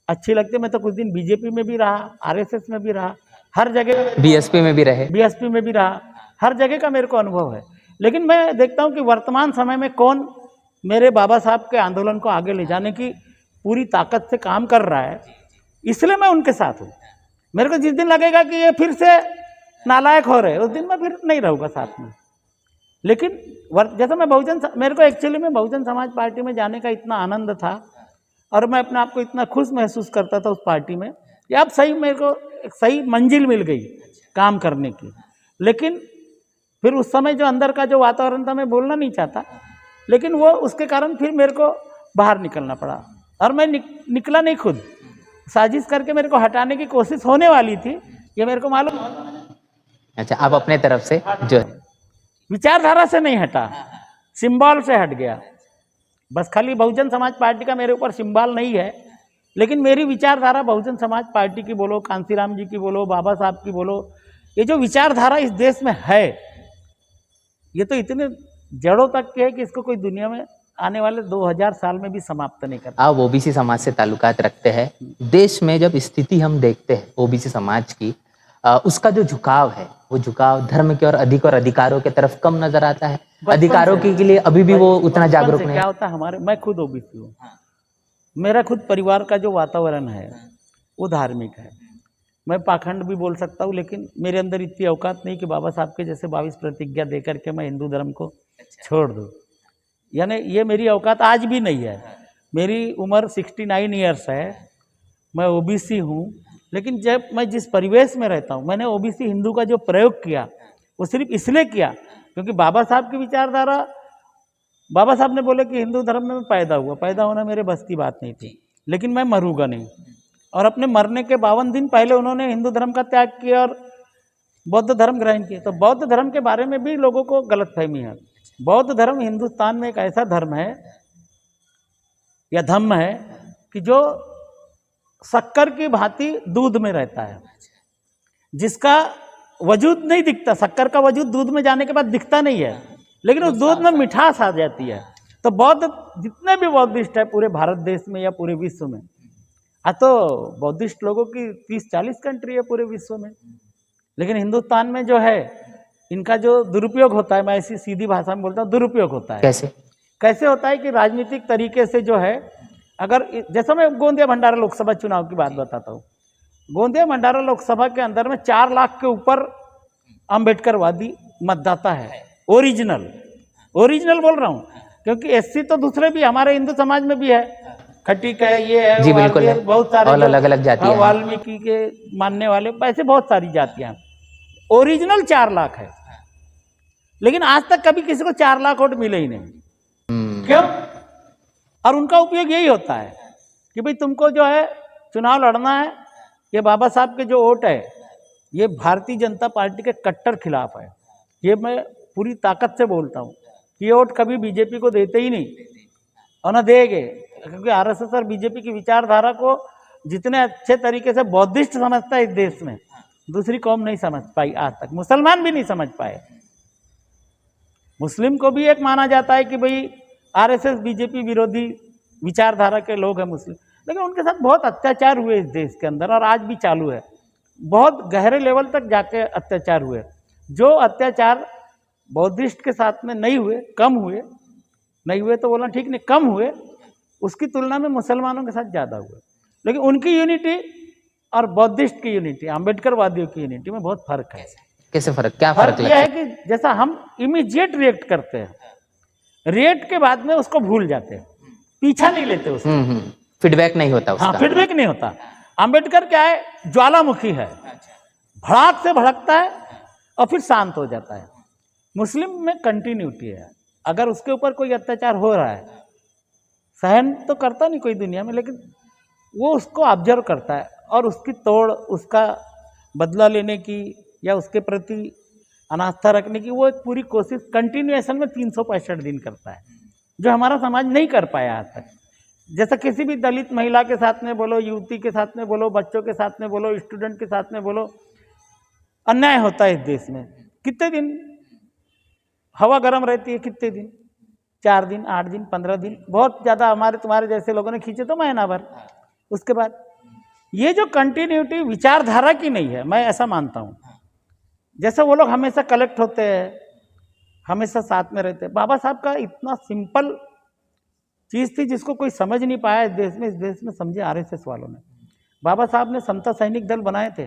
अच्छी लगती है, मैं तो कुछ दिन बीजेपी में भी रहा, RSS में भी रहा, हर जगह BSP में भी रहे, BSP में भी रहा, हर जगह का मेरे को अनुभव है। लेकिन मैं देखता हूँ कि वर्तमान समय में कौन मेरे बाबा साहब के आंदोलन को आगे ले जाने की पूरी ताकत से काम कर रहा है, इसलिए मैं उनके साथ हूँ। मेरे को जिस दिन लगेगा कि ये फिर से नालायक हो रहे, उस दिन मैं फिर नहीं रहूँगा साथ में। लेकिन जैसा मैं मेरे को एक्चुअली में बहुजन समाज पार्टी में जाने का इतना आनंद था और मैं अपने आप को इतना खुश महसूस करता था उस पार्टी में कि अब सही मेरे को एक सही मंजिल मिल गई काम करने की। लेकिन फिर उस समय जो अंदर का जो वातावरण था, मैं बोलना नहीं चाहता, लेकिन वो उसके कारण फिर मेरे को बाहर निकलना पड़ा और मैं निकला नहीं, खुद साजिश करके मेरे को हटाने की कोशिश होने वाली थी, ये मेरे को मालूम। अच्छा, आप अपने तरफ से जो है विचारधारा से नहीं हटा, सिंबल से हट गया। बस खाली बहुजन समाज पार्टी का मेरे ऊपर सिंबल नहीं है, लेकिन मेरी विचारधारा बहुजन समाज पार्टी की बोलो, कांसीराम जी की बोलो, बाबा साहब की बोलो, ये जो विचारधारा इस देश में है, ये तो इतने जड़ों तक के है कि इसको कोई दुनिया में आने वाले 2000 साल में भी समाप्त नहीं करता। आप OBC समाज से ताल्लुकात रखते हैं। देश में जब स्थिति हम देखते हैं OBC समाज की, उसका जो झुकाव है, वो झुकाव धर्म के और अधिकारों के तरफ कम नजर आता है। अधिकारों के लिए अभी भी वो उतना जागरूक नहीं। क्या होता है हमारे, मैं खुद OBC हूँ, मेरा खुद परिवार का जो वातावरण है वो धार्मिक है। मैं पाखंड भी बोल सकता हूँ, लेकिन मेरे अंदर इतनी औकात नहीं कि बाबा साहब के जैसे 22 प्रतिज्ञा दे करके मैं हिंदू धर्म को छोड़ दूँ। यानी ये मेरी औकात आज भी नहीं है। मेरी उम्र 69 ईयर्स है, मैं OBC हूँ, लेकिन जब मैं जिस परिवेश में रहता हूँ, मैंने OBC हिंदू का जो प्रयोग किया वो सिर्फ इसलिए किया क्योंकि बाबा साहब की विचारधारा, बाबा साहब ने बोले कि हिंदू धर्म में पैदा हुआ, पैदा होना मेरे बस की बात नहीं थी, लेकिन मैं मरूंगा नहीं। और अपने मरने के 52 दिन पहले उन्होंने हिंदू धर्म का त्याग किया और बौद्ध धर्म ग्रहण किया। तो बौद्ध धर्म के बारे में भी लोगों को गलतफहमी है। बौद्ध धर्म हिंदुस्तान में एक ऐसा धर्म है या धम्म है कि जो शक्कर की भांति दूध में रहता है, जिसका वजूद नहीं दिखता। शक्कर का वजूद दूध में जाने के बाद दिखता नहीं है, लेकिन उस दूध में मिठास आ जाती है। तो बौद्ध, जितने भी बौद्धिस्ट है पूरे भारत देश में या पूरे विश्व में, तो बौद्धिस्ट लोगों की 30-40 कंट्री है पूरे विश्व में, लेकिन हिंदुस्तान में जो है इनका जो दुरुपयोग होता है, मैं ऐसी सीधी भाषा में बोलता हूँ, दुरुपयोग होता है। कैसे होता है कि राजनीतिक तरीके से जो है, अगर जैसा मैं गोंदिया भंडारा लोकसभा चुनाव की बात बताता हूँ, गोंदिया भंडारा लोकसभा के अंदर में 4 लाख के ऊपर अम्बेडकरवादी मतदाता है। ओरिजिनल बोल रहा हूँ, क्योंकि SC तो दूसरे भी हमारे हिंदू समाज में भी है, खटीक है, ये है, जी बिल्कुल है, बहुत सारे अलग अलग जातियां, वाल्मीकि के मानने वाले, ऐसे बहुत सारी जातियां। ओरिजिनल 4 लाख है, लेकिन आज तक कभी किसी को 4 लाख वोट मिले ही नहीं। क्यों? और उनका उपयोग यही होता है कि भाई तुमको जो है चुनाव लड़ना है, ये बाबा साहब के जो वोट है ये भारतीय जनता पार्टी के कट्टर खिलाफ है। ये मैं पूरी ताकत से बोलता हूँ, ये वोट कभी बीजेपी को देते ही नहीं और न देंगे, क्योंकि RSS और बीजेपी की विचारधारा को जितने अच्छे तरीके से बौद्धिस्ट समझता है इस देश में, दूसरी कौम नहीं समझ पाई आज तक, मुसलमान भी नहीं समझ पाए। मुस्लिम को भी एक माना जाता है कि भाई RSS बीजेपी विरोधी विचारधारा के लोग हैं मुस्लिम, लेकिन उनके साथ बहुत अत्याचार हुए इस देश के अंदर और आज भी चालू है। बहुत गहरे लेवल तक जाके अत्याचार हुए। जो अत्याचार बौद्धिस्ट के साथ में नहीं हुए, कम हुए, नहीं हुए तो बोलना ठीक नहीं, कम हुए, उसकी तुलना में मुसलमानों के साथ ज़्यादा हुए। लेकिन उनकी यूनिटी और बौद्धिस्ट की यूनिटी, अम्बेडकरवादियों की यूनिटी में बहुत फर्क है। कैसे फर्क? क्या फर्क यह है कि जैसा हम इमीडिएट रिएक्ट करते हैं, रिएक्ट के बाद में उसको भूल जाते हैं। पीछा नहीं लेते उसका। फीडबैक नहीं होता हाँ, उसका। फीडबैक नहीं होता। अंबेडकर क्या है, ज्वालामुखी है, भड़ाक से भड़कता है और फिर शांत हो जाता है। मुस्लिम में कंटिन्यूटी है, अगर उसके ऊपर कोई अत्याचार हो रहा है, सहन तो करता नहीं कोई दुनिया में, लेकिन वो उसको ऑब्जर्व करता है और उसकी तोड़, उसका बदला लेने की या उसके प्रति अनास्था रखने की वो एक पूरी कोशिश कंटिन्यूएशन में 365 दिन करता है, जो हमारा समाज नहीं कर पाया आज तक। जैसा किसी भी दलित महिला के साथ में बोलो, युवती के साथ में बोलो, बच्चों के साथ में बोलो, स्टूडेंट के साथ में बोलो, अन्याय होता है इस देश में। कितने दिन हवा गर्म रहती है, कितने दिन, 4 दिन, 8 दिन, 15 दिन, बहुत ज़्यादा हमारे तुम्हारे जैसे लोगों ने खींचे तो महीना भर। उसके बाद ये जो कंटिन्यूटी विचारधारा की नहीं है, मैं ऐसा मानता हूँ। जैसे वो लोग हमेशा कलेक्ट होते हैं, हमेशा साथ में रहते हैं। बाबा साहब का इतना सिंपल चीज़ थी जिसको कोई समझ नहीं पाया इस देश में। इस देश में समझे आरएसएस वालों ने। बाबा साहब ने समता सैनिक दल बनाए थे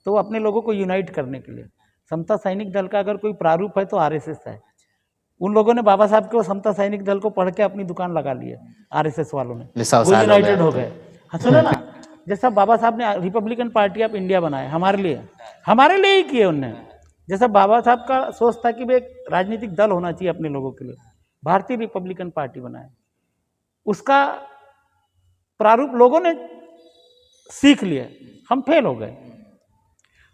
तो वो अपने लोगों को यूनाइट करने के लिए। समता सैनिक दल का अगर कोई प्रारूप है तो आरएसएस है। उन लोगों ने बाबा साहब के वो समता सैनिक दल को पढ़ के अपनी दुकान लगा ली है, आरएसएस वालों ने, वो यूनाइटेड हो गए। हाँ सुनो ना, जैसा बाबा साहब ने रिपब्लिकन पार्टी ऑफ इंडिया बनाए हमारे लिए ही किए उनने। जैसा बाबा साहब का सोच था कि भी एक राजनीतिक दल होना चाहिए अपने लोगों के लिए, भारतीय रिपब्लिकन पार्टी बनाए। उसका प्रारूप लोगों ने सीख लिया, हम फेल हो गए।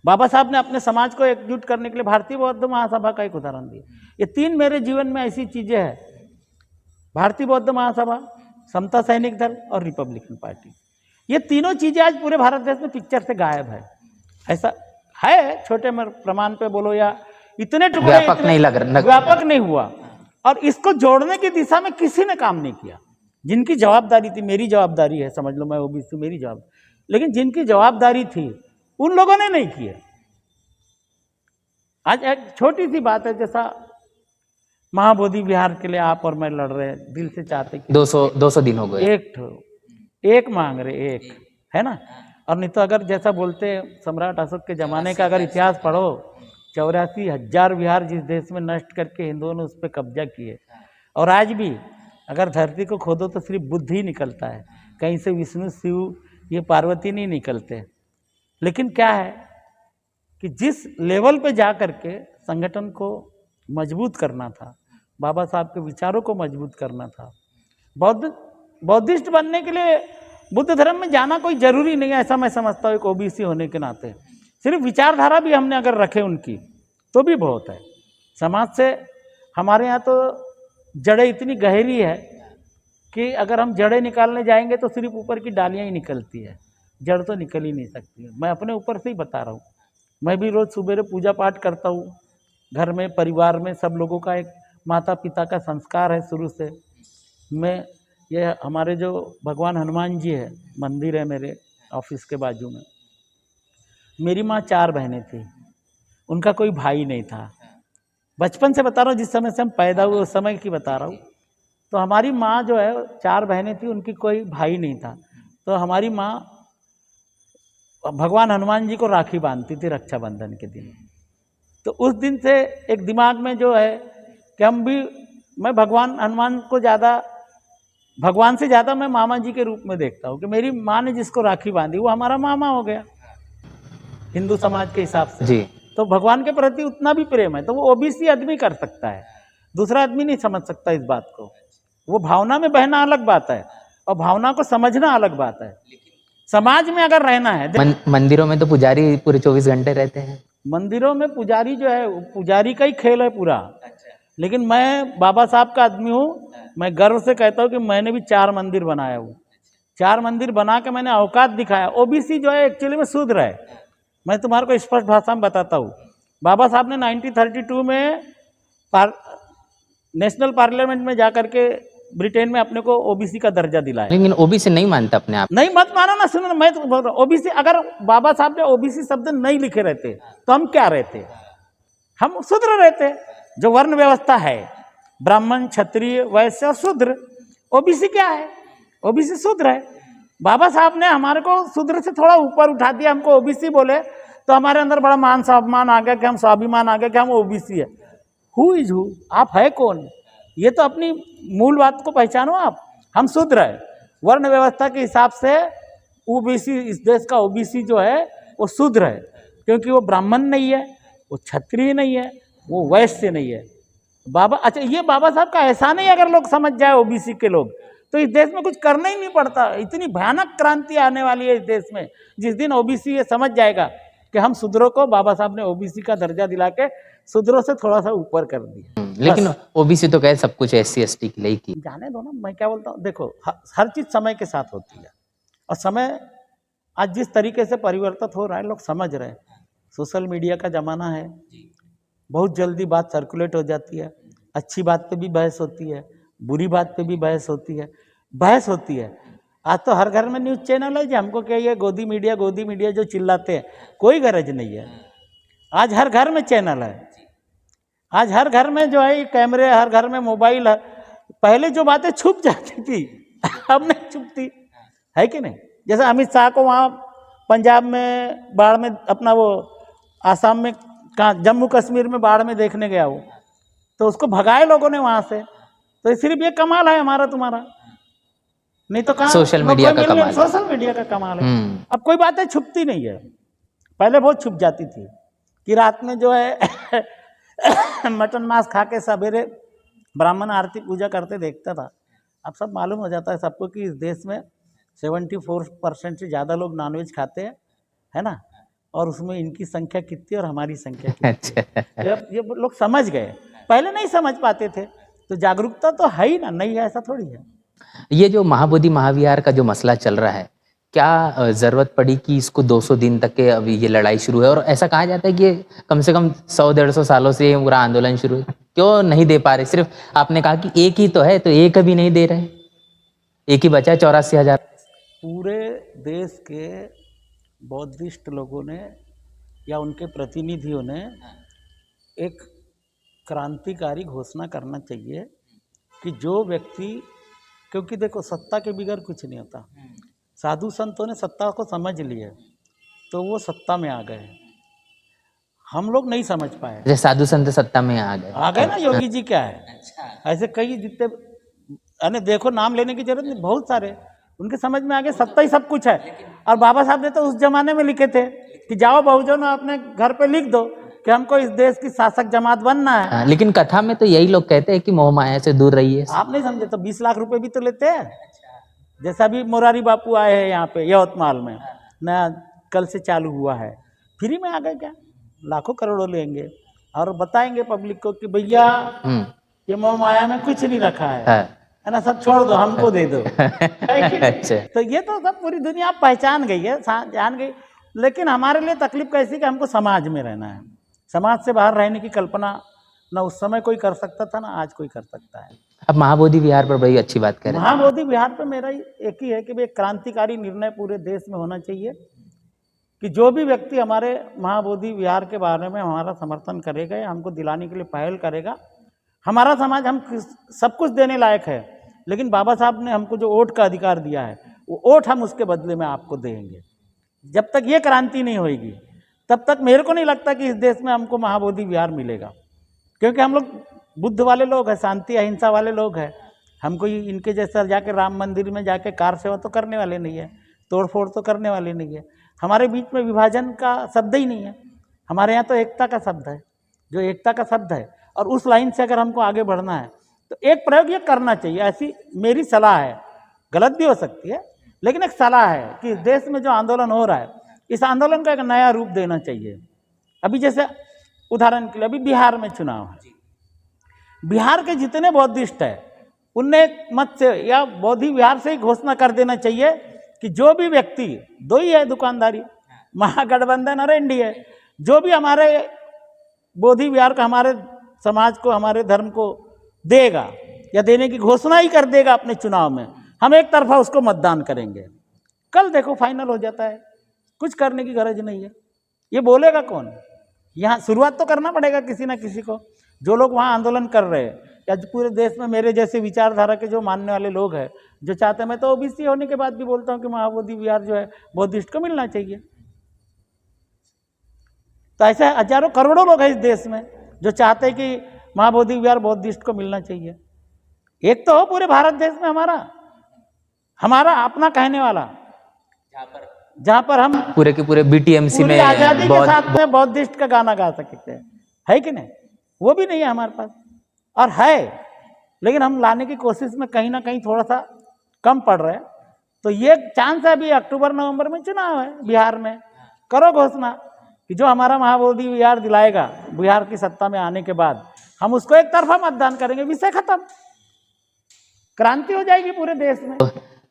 बाबा साहब ने अपने समाज को एकजुट करने के लिए भारतीय बौद्ध महासभा का एक उदाहरण दिया। ये 3 मेरे जीवन में ऐसी चीजें हैं, भारतीय बौद्ध महासभा, समता सैनिक दल और रिपब्लिकन पार्टी। ये तीनों चीजें आज पूरे भारत देश में पिक्चर से गायब है। ऐसा है, छोटे प्रमाण पे बोलो या इतने टुकड़े, व्यापक नहीं लग रहा, व्यापक नहीं हुआ। और इसको जोड़ने की दिशा में किसी ने काम नहीं किया। जिनकी जवाबदारी थी, मेरी जवाबदारी है, समझ लो मैं ओबीसी, मेरी जवाब, लेकिन जिनकी जवाबदारी थी उन लोगों ने नहीं किया। आज एक छोटी सी बात है, जैसा महाबोधि विहार के लिए आप और मैं लड़ रहे हैं, दिल से चाहते कि 200 दिन हो गए, एक मांग रहे, एक है ना। और नहीं तो अगर जैसा बोलते सम्राट अशोक के जमाने का अगर इतिहास पढ़ो, 84,000 विहार जिस देश में नष्ट करके हिंदुओं ने उस पर कब्जा किए। और आज भी अगर धरती को खोदो तो सिर्फ बुद्ध ही निकलता है, कहीं से विष्णु, शिव, ये पार्वती नहीं निकलते। लेकिन क्या है कि जिस लेवल पे जा करके संगठन को मजबूत करना था, बाबा साहब के विचारों को मजबूत करना था, बौद्धिस्ट बनने के लिए बुद्ध धर्म में जाना कोई जरूरी नहीं है, ऐसा मैं समझता हूँ। एक ओबीसी होने के नाते सिर्फ विचारधारा भी हमने अगर रखे उनकी तो भी बहुत है। समाज से हमारे यहाँ तो जड़ें इतनी गहरी है कि अगर हम जड़ें निकालने जाएंगे तो सिर्फ ऊपर की डालियाँ ही निकलती है, जड़ तो निकल ही नहीं सकती। मैं अपने ऊपर से ही बता रहा हूँ। मैं भी रोज़ सुबह पूजा पाठ करता हूँ, घर में परिवार में सब लोगों का एक माता पिता का संस्कार है शुरू से। मैं ये हमारे जो भगवान हनुमान जी है, मंदिर है मेरे ऑफिस के बाजू में। मेरी माँ 4 बहनें थी, उनका कोई भाई नहीं था। बचपन से बता रहा हूँ, जिस समय से हम पैदा हुए उस समय की बता रहा हूँ। तो हमारी माँ जो है, 4 बहनें थी, उनकी कोई भाई नहीं था। तो हमारी माँ भगवान हनुमान जी को राखी बांधती थी रक्षाबंधन के दिन। तो उस दिन से एक दिमाग में जो है कि मैं भगवान हनुमान को ज़्यादा, भगवान से ज़्यादा मैं मामा जी के रूप में देखता हूँ कि मेरी माँ ने जिसको राखी बांधी वो हमारा मामा हो गया हिंदू समाज के हिसाब से जी। तो भगवान के प्रति उतना भी प्रेम है। तो वो ओबीसी आदमी कर सकता है, दूसरा आदमी नहीं समझ सकता इस बात को। वो भावना में बहना अलग बात है और भावना को समझना अलग बात है। समाज में अगर रहना है, मंदिरों में तो पुजारी पूरे 24 घंटे रहते हैं। मंदिरों में पुजारी जो है, पुजारी का ही खेल है पूरा। लेकिन मैं बाबा साहब का आदमी हूँ, मैं गर्व से कहता हूँ कि मैंने भी 4 मंदिर बनाया हूँ। 4 मंदिर बना के मैंने औकात दिखाया। ओबीसी जो है एक्चुअली में शूद्र है। मैं तुम्हारे को स्पष्ट भाषा में बताता हूँ। बाबा साहब ने 1932 में नेशनल पार्लियामेंट में जाकर के ब्रिटेन में अपने को ओबीसी का दर्जा दिलाया। लेकिन ओबीसी नहीं मानता अपने आप। नहीं मत मानो ना, सुनो, मैं तो बोल रहा हूँ ओबीसी। अगर बाबा साहब ने ओबीसी शब्द नहीं लिखे रहते तो हम क्या रहते? हम शूद्र रहते। जो वर्ण व्यवस्था है, ब्राह्मण, क्षत्रिय, वैश्य और शूद्र। ओबीसी क्या है? ओबीसी शूद्र है। बाबा साहब ने हमारे को शूद्र से थोड़ा ऊपर उठा दिया, हमको ओबीसी बोले तो हमारे अंदर बड़ा मान स्वाभिमान आ गया कि हम स्वाभिमान आ गया कि हम ओबीसी है। Who is who? आप है कौन? ये तो अपनी मूल बात को पहचानो। आप हम शूद्र है। वर्ण व्यवस्था के हिसाब से ओबीसी, इस देश का ओबीसी जो है वो शूद्र है, क्योंकि वो ब्राह्मण नहीं है, वो क्षत्रिय नहीं है, वो वैश्य नहीं है। बाबा, अच्छा ये बाबा साहब का एहसान ही अगर लोग समझ जाए ओबीसी के लोग, तो इस देश में कुछ करना ही नहीं पड़ता। इतनी भयानक क्रांति आने वाली है इस देश में जिस दिन ओबीसी ये समझ जाएगा कि हम शूद्रों को, बाबा साहब ने ओबीसी का दर्जा दिला के शूद्रों से थोड़ा सा ऊपर कर दिया। लेकिन ओबीसी तो कहे सब कुछ SC ST के लिए की। जाने दो ना, मैं क्या बोलता हूँ, देखो हर चीज समय के साथ होती है, और समय आज जिस तरीके से परिवर्तित हो रहा है लोग समझ रहे हैं। सोशल मीडिया का जमाना है, बहुत जल्दी बात सर्कुलेट हो जाती है, अच्छी बात पे भी बहस होती है, बुरी बात पे भी बहस होती है। आज तो हर घर में न्यूज़ चैनल है, जो हमको क्या ये गोदी मीडिया जो चिल्लाते हैं, कोई गरज नहीं है। आज हर घर में चैनल है, आज हर घर में जो है ये कैमरे, हर घर में मोबाइल है। पहले जो बातें छुप जाती थी अब नहीं छुपती, है कि नहीं? जैसे अमित शाह को वहाँ पंजाब में बाढ़ में, अपना वो आसाम में, कहाँ, जम्मू कश्मीर में बाढ़ में देखने गया वो, तो उसको भगाए लोगों ने वहाँ से। तो सिर्फ ये कमाल है हमारा तुम्हारा, नहीं तो कहाँ सोशल मीडिया का कमाल, सोशल मीडिया का कमाल है। अब कोई बातें छुपती नहीं है, पहले बहुत छुप जाती थी कि रात में जो है मटन मांस खा के सवेरे ब्राह्मण आरती पूजा करते देखता था। अब सब मालूम हो जाता है सबको कि इस देश में 74% से ज़्यादा लोग नॉनवेज खाते हैं, है ना, और उसमें इनकी संख्या कितनी और हमारी संख्या कितनी। अच्छा, ये लोग समझ गए, पहले नहीं समझ पाते थे। तो जागरूकता तो है ही ना, नहीं है ऐसा थोड़ी है। ये जो महाबोधि महाविहार का जो मसला चल रहा है, क्या जरूरत पड़ी कि इसको 200 दिन तक के अभी ये लड़ाई शुरू है? और ऐसा कहा जाता है कि ये कम से कम 100-150 सालों से पूरा आंदोलन शुरू है, क्यों नहीं दे पा रहे? सिर्फ आपने कहा कि एक ही तो है, तो एक भी नहीं दे रहे, एक ही बचा 84,000। पूरे देश के बौद्धिस्ट लोगों ने या उनके प्रतिनिधियों ने एक क्रांतिकारी घोषणा करना चाहिए कि जो व्यक्ति, क्योंकि देखो सत्ता के बगैर कुछ नहीं होता। साधु संतों ने सत्ता को समझ लिए तो वो सत्ता में आ गए, हम लोग नहीं समझ पाए। जैसे साधु संत सत्ता में आ गए ना। योगी जी क्या है, ऐसे कई जितने, अरे देखो नाम लेने की जरूरत नहीं, बहुत सारे उनके समझ में आ गए सत्ता ही सब कुछ है। और बाबा साहब ने तो उस जमाने में लिखे थे कि जाओ बहुजन अपने घर पे लिख दो कि हमको इस देश की शासक जमात बनना है। लेकिन कथा में तो यही लोग कहते हैं कि मोह माया से दूर रहिए। आप नहीं समझे तो 20 लाख रुपए भी तो लेते हैं। जैसा अभी मोरारी बापू आए हैं यहाँ पे यवतमाल में, नया कल से चालू हुआ है, फ्री में आ गए क्या, लाखों करोड़ों लेंगे और बताएंगे पब्लिक को कि भैया ये मोह माया में कुछ नहीं रखा है ना, सब छोड़ दो, हमको दे दो। अच्छा। तो ये तो सब पूरी दुनिया पहचान गई है, जान गई। लेकिन हमारे लिए तकलीफ कैसी कि हमको समाज में रहना है, समाज से बाहर रहने की कल्पना ना उस समय कोई कर सकता था ना आज कोई कर सकता है। अब महाबोधि विहार पर बड़ी अच्छी बात करें। महाबोधि विहार पर मेरा एक ही है कि एक क्रांतिकारी निर्णय पूरे देश में होना चाहिए कि जो भी व्यक्ति हमारे महाबोधि विहार के बारे में हमारा समर्थन करेगा या हमको दिलाने के लिए पहल करेगा, हमारा समाज हम सब कुछ देने लायक है, लेकिन बाबा साहब ने हमको जो वोट का अधिकार दिया है वो वोट हम उसके बदले में आपको देंगे। जब तक ये क्रांति नहीं होगी तब तक मेरे को नहीं लगता कि इस देश में हमको महाबोधि विहार मिलेगा, क्योंकि हम लोग बुद्ध वाले लोग हैं, शांति अहिंसा वाले लोग हैं। हमको इनके जैसा जाके राम मंदिर में जाके कार सेवा तो करने वाले नहीं है, तोड़ फोड़ तो करने वाले नहीं है। हमारे बीच में विभाजन का शब्द ही नहीं है, हमारे यहाँ तो एकता का शब्द है, जो एकता का शब्द है। और उस लाइन से अगर हमको आगे बढ़ना है तो एक प्रयोग ये करना चाहिए, ऐसी मेरी सलाह है, गलत भी हो सकती है लेकिन एक सलाह है कि देश में जो आंदोलन हो रहा है इस आंदोलन का एक नया रूप देना चाहिए। अभी जैसे उदाहरण के लिए अभी बिहार में चुनाव है, बिहार के जितने बौद्धिस्ट है उनने मत से या बौद्धि विहार से ही घोषणा कर देना चाहिए कि जो भी व्यक्ति, दो ही है दुकानदारी, महागठबंधन और एनडीए, जो भी हमारे बोधि विहार का हमारे समाज को हमारे धर्म को देगा या देने की घोषणा ही कर देगा अपने चुनाव में, हम एक तरफा उसको मतदान करेंगे। कल देखो फाइनल हो जाता है, कुछ करने की गरज नहीं है। ये बोलेगा कौन? यहाँ शुरुआत तो करना पड़ेगा किसी ना किसी को। जो लोग वहाँ आंदोलन कर रहे हैं या पूरे देश में मेरे जैसे विचारधारा के जो मानने वाले लोग हैं, जो चाहते हैं, मैं तो ओबीसी होने के बाद भी बोलता हूँ कि महाबोधि विहार जो है बौद्धिस्ट को मिलना चाहिए। तो ऐसे हजारों करोड़ों लोग हैं इस देश में जो चाहते हैं कि महाबोधि विहार बौद्धिस्ट को मिलना चाहिए। एक तो हो पूरे भारत देश में हमारा, हमारा अपना कहने वाला, जहां पर हम पूरे के पूरे बीटीएमसी पूरी में आजादी के बहुत साथ में बौद्धिस्ट का गाना गा सकते हैं, है कि नहीं? वो भी नहीं है हमारे पास, और है लेकिन हम लाने की कोशिश में कहीं ना कहीं थोड़ा सा कम पड़ रहे हैं। तो ये चांस है, अभी अक्टूबर नवंबर में चुनाव है बिहार में, करो घोषणा कि जो हमारा महाबोधि बिहार दिलाएगा बिहार की सत्ता में आने के बाद, हम उसको एक तरफा मतदान करेंगे, विषय खत्म, क्रांति हो जाएगी पूरे देश में।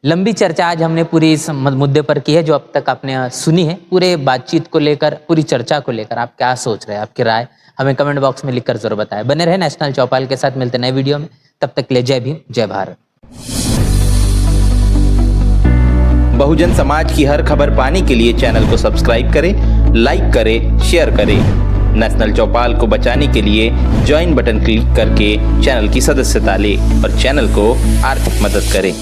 लंबी चर्चा आज हमने पूरी इस मुद्दे पर की है जो अब तक आपने सुनी है। पूरे बातचीत को लेकर, पूरी चर्चा को लेकर आप क्या सोच रहे हैं, आपकी राय हमें कमेंट बॉक्स में लिखकर जरूर बताएं। बने रहे नेशनल चौपाल के साथ, मिलते नए वीडियो में, तब तक के लिए जय भीम, जय भारत। बहुजन समाज की हर खबर पाने के लिए चैनल को सब्सक्राइब करें, लाइक करें, शेयर करें। नेशनल चौपाल को बचाने के लिए ज्वाइन बटन क्लिक करके चैनल की सदस्यता लें और चैनल को आर्थिक मदद करें।